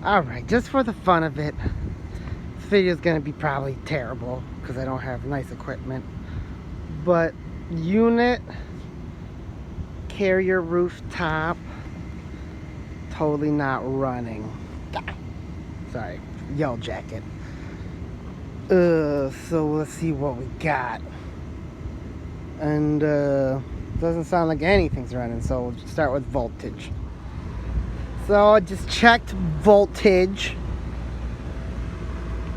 Alright, just for the fun of it, this video is going to be probably terrible because I don't have nice equipment. But unit, carrier rooftop, totally not running. Sorry, yellow jacket. So let's see what we got. And doesn't sound like anything's running, so we'll start with voltage. So I just checked voltage,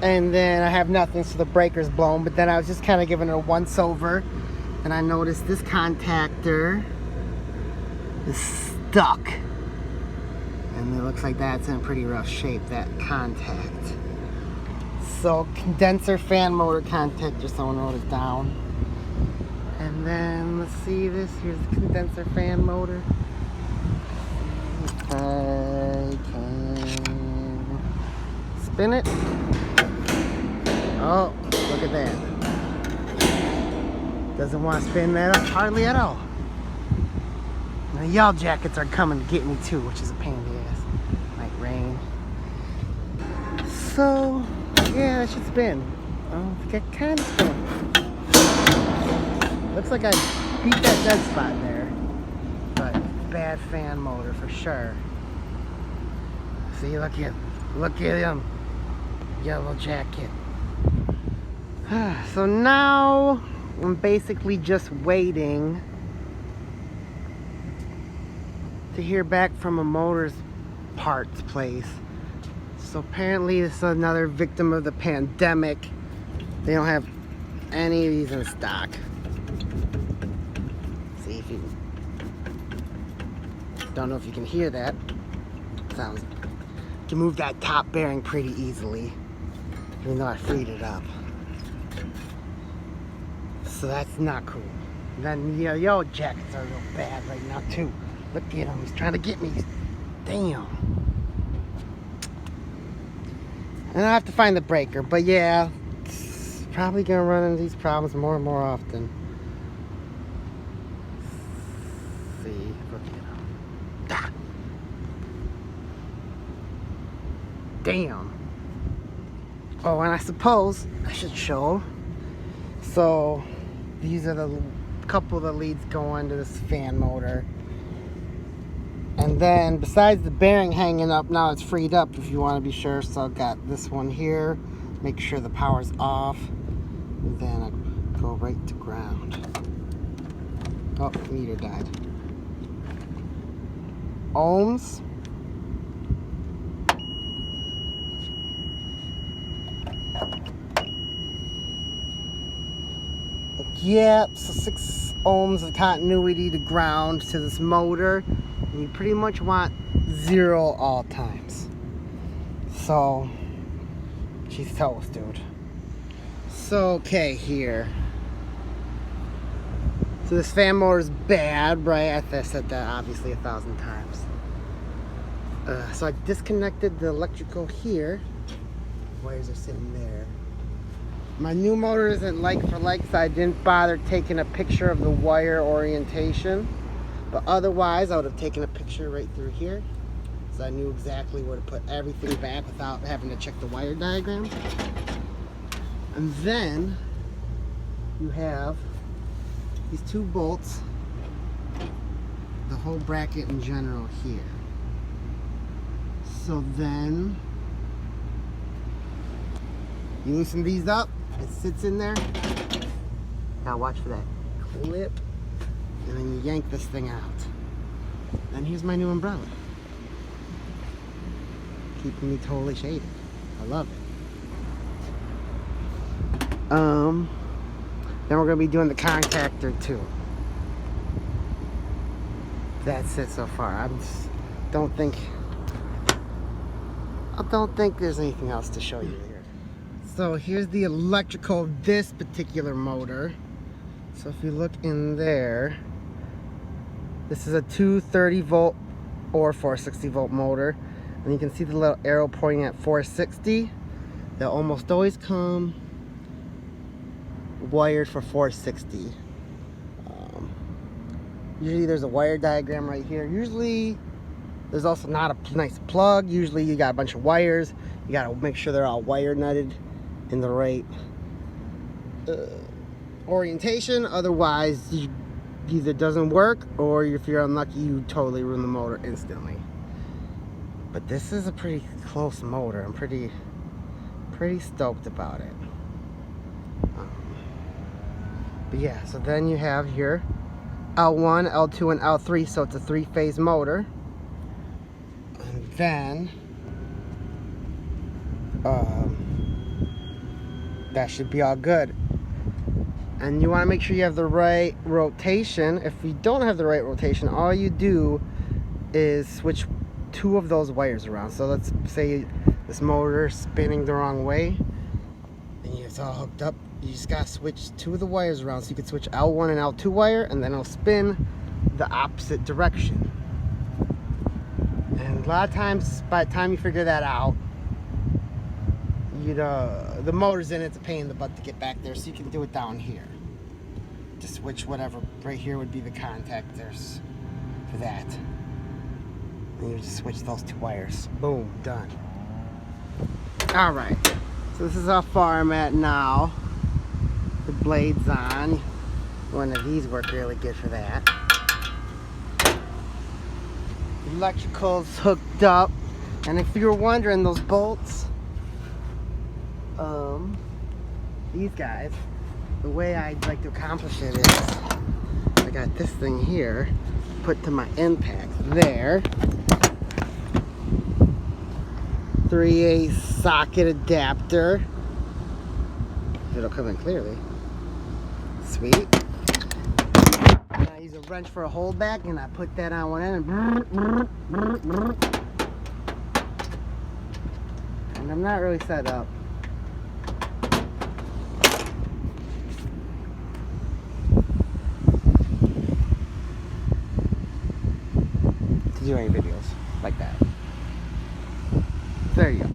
and then I have nothing, so the breaker's blown. But then I was just kind of giving it a once over, and I noticed this contactor is stuck, and it looks like that's in pretty rough shape, that contact. So condenser fan motor contactor, someone wrote it down. And then let's see this. Here's the condenser fan motor. I can spin it. Oh, look at that. Doesn't want to spin that up hardly at all. The yellow jackets are coming to get me too, which is a pain in the ass. Might rain. So, yeah, that should spin. Oh, I think I kind of spin. Looks like I beat that dead spot there. But bad fan motor for sure. See, look at him. Yellow jacket. So now I'm basically just waiting to hear back from a motor's parts place. So apparently this is another victim of the pandemic. They don't have any of these in stock. See if you don't know if you can hear that. Sounds. You can move that top bearing pretty easily, even though I freed it up. So that's not cool. And then the yellow jackets are real bad right now too. Look at him, he's trying to get me. Damn. And I have to find the breaker, but yeah, it's probably gonna run into these problems more and more often. Let's see, look at him. Ah. Damn. Oh, and I suppose I should show. So these are the couple of the leads going to this fan motor. And then besides the bearing hanging up, now it's freed up if you want to be sure. So I've got this one here. Make sure the power's off. And then I go right to ground. Oh, meter died. Ohms. Yeah, so 6 ohms of continuity to ground to this motor. And you pretty much want 0 all times. So, she's toast, dude. So, okay, here. So this fan motor is bad, right? I said that obviously 1,000 times. So I disconnected the electrical here. Wires are sitting there. My new motor isn't like for like, so I didn't bother taking a picture of the wire orientation. But otherwise, I would have taken a picture right through here. So I knew exactly where to put everything back without having to check the wire diagram. And then you have these 2 bolts, the whole bracket in general here. So then you loosen these up, it sits in there. Now watch for that clip, and then you yank this thing out. And here's my new umbrella. Keeping me totally shaded. I love it. Then we're gonna be doing the contactor too. That's it so far. I don't think there's anything else to show you here. So here's the electrical of this particular motor. So if you look in there, this is a 230 volt or 460 volt motor. And you can see the little arrow pointing at 460. They'll almost always come wired for 460. Usually there's a wire diagram right here. Usually There's also not a nice plug. Usually you got a bunch of wires. You got to make sure they're all wire nutted in the right orientation. Otherwise, either doesn't work, or if you're unlucky, you totally ruin the motor instantly. But this is a pretty close motor. I'm pretty stoked about it. But yeah, so then you have your L1, L2, and L3, so it's a 3-phase motor. And then that should be all good. And you want to make sure you have the right rotation. If you don't have the right rotation, all you do is switch 2 of those wires around. So let's say this motor is spinning the wrong way and it's all hooked up. You just gotta switch 2 of the wires around. So you can switch L1 and L2 wire, and then it'll spin the opposite direction. And a lot of times, by the time you figure that out, the motor's in, it's a pain in the butt to get back there, so you can do it down here. Just switch whatever. Right here would be the contactors for that. And you just switch those 2 wires. Boom, done. Alright, so this is how far I'm at now. The blade's on. One of these work really good for that. Electrical's hooked up. And if you were wondering, those bolts, these guys, the way I'd like to accomplish it is I got this thing here put to my impact there. 3/8 socket adapter. It'll come in clearly. Sweet. And I use a wrench for a holdback, and I put that on one end, and I'm not really set up to do any videos like that. There you go.